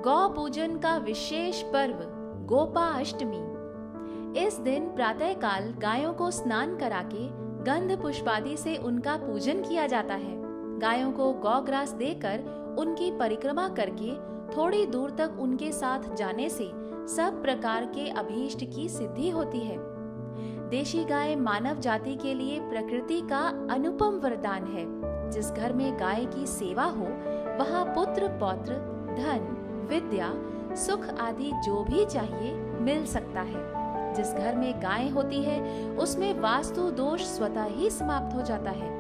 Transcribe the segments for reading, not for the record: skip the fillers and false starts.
गौ पूजन का विशेष पर्व गोपाष्टमी। इस दिन प्रातःकाल गायों को स्नान करा के गंध पुष्पादि से उनका पूजन किया जाता है। गायों को गौग्रास देकर उनकी परिक्रमा करके थोड़ी दूर तक उनके साथ जाने से सब प्रकार के अभीष्ट की सिद्धि होती है। देशी गाय मानव जाति के लिए प्रकृति का अनुपम वरदान है। जिस घर में गाय की सेवा हो वहाँ पुत्र पौत्र धन विद्या सुख आदि जो भी चाहिए मिल सकता है। जिस घर में गाय होती है उसमें वास्तु दोष स्वतः ही समाप्त हो जाता है।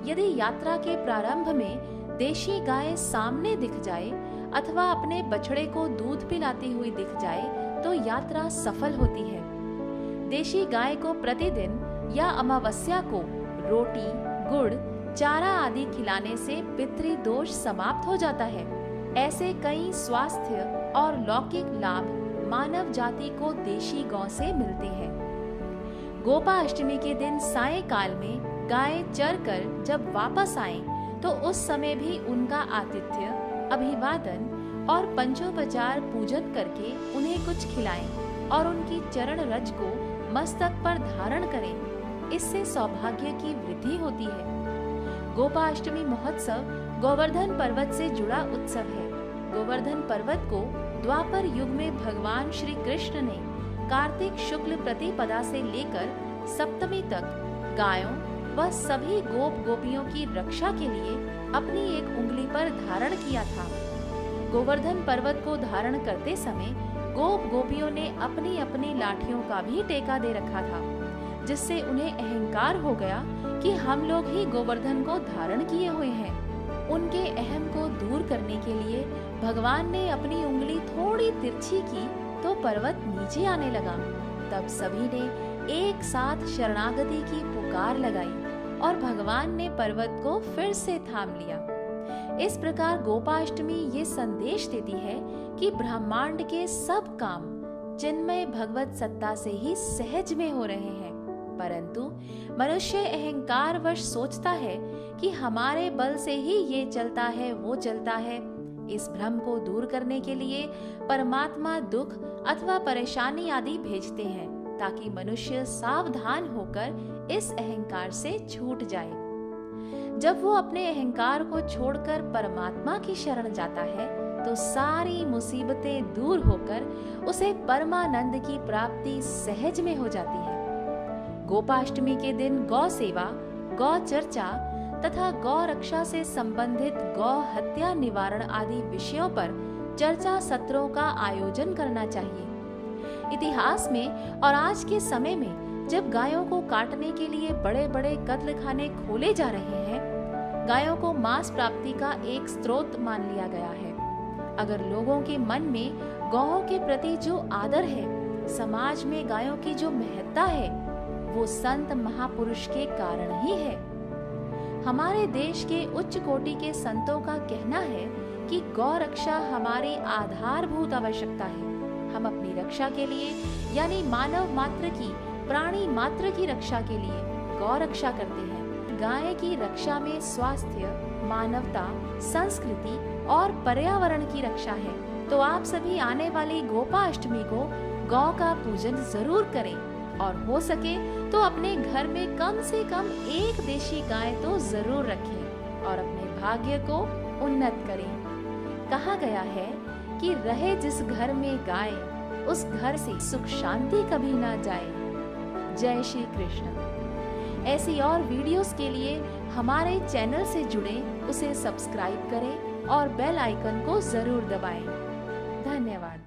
यदि यात्रा के प्रारंभ में देशी गाय सामने दिख जाए अथवा अपने बछड़े को दूध पिलाती हुई दिख जाए तो यात्रा सफल होती है। देशी गाय को प्रतिदिन या अमावस्या को रोटी गुड़ चारा आदि खिलाने से पितृ दोष समाप्त हो जाता है। ऐसे कई स्वास्थ्य और लौकिक लाभ मानव जाति को देशी गौ से मिलते हैं। गोपाष्टमी के दिन सायंकाल में गाय चर कर जब वापस आएं, तो उस समय भी उनका आतिथ्य अभिवादन और पंचोपचार पूजन करके उन्हें कुछ खिलाएं और उनकी चरण रज को मस्तक पर धारण करें। इससे सौभाग्य की वृद्धि होती है। गोपाष्टमी महोत्सव गोवर्धन पर्वत से जुड़ा उत्सव है। गोवर्धन पर्वत को द्वापर युग में भगवान श्री कृष्ण ने कार्तिक शुक्ल प्रतिपदा से लेकर सप्तमी तक गायों व सभी गोप गोपियों की रक्षा के लिए अपनी एक उंगली पर धारण किया था। गोवर्धन पर्वत को धारण करते समय गोप गोपियों ने अपनी अपनी लाठियों का भी टेका दे रखा था, जिससे उन्हें अहंकार हो गया कि हम लोग ही गोवर्धन को धारण किए हुए हैं। उनके अहम को दूर करने के लिए भगवान ने अपनी उंगली थोड़ी तिरछी की तो पर्वत नीचे आने लगा। तब सभी ने एक साथ शरणागति की पुकार लगाई और भगवान ने पर्वत को फिर से थाम लिया। इस प्रकार गोपाष्टमी ये संदेश देती है कि ब्रह्मांड के सब काम चिन्मय भगवत सत्ता से ही सहज में हो रहे हैं, परंतु मनुष्य अहंकार वश सोचता है कि हमारे बल से ही ये चलता है वो चलता है। इस भ्रम को दूर करने के लिए परमात्मा दुख अथवा परेशानी आदि भेजते हैं ताकि मनुष्य सावधान होकर इस अहंकार से छूट जाए। जब वो अपने अहंकार को छोड़कर परमात्मा की शरण जाता है तो सारी मुसीबतें दूर होकर उसे परमानंद की प्राप्ति सहज में हो जाती है। गोपाष्टमी के दिन गौ सेवा, गौ चर्चा तथा गौ रक्षा से संबंधित गौ हत्या निवारण आदि विषयों पर चर्चा सत्रों का आयोजन करना चाहिए। इतिहास में और आज के समय में जब गायों को काटने के लिए बड़े बड़े कत्लखाने खोले जा रहे हैं, गायों को मांस प्राप्ति का एक स्रोत मान लिया गया है। अगर लोगों के मन में गौओं के प्रति जो आदर है, समाज में गायों की जो महत्ता है, वो संत महापुरुष के कारण ही है। हमारे देश के उच्च कोटि के संतों का कहना है कि गौ रक्षा हमारी आधारभूत आवश्यकता है। हम अपनी रक्षा के लिए यानी मानव मात्र की, प्राणी मात्र की रक्षा के लिए गौ रक्षा करते हैं। गाय की रक्षा में स्वास्थ्य, मानवता, संस्कृति और पर्यावरण की रक्षा है। तो आप सभी आने वाली गोपाष्टमी को गौ का पूजन जरूर करें और हो सके तो अपने घर में कम से कम एक देशी गाय तो जरूर रखें और अपने भाग्य को उन्नत करें। कहा गया है कि रहे जिस घर में गाय, उस घर से सुख शांति कभी ना जाए। जय श्री कृष्ण। ऐसी और वीडियोस के लिए हमारे चैनल से जुड़े, उसे सब्सक्राइब करें और बेल आइकन को जरूर दबाएं। धन्यवाद।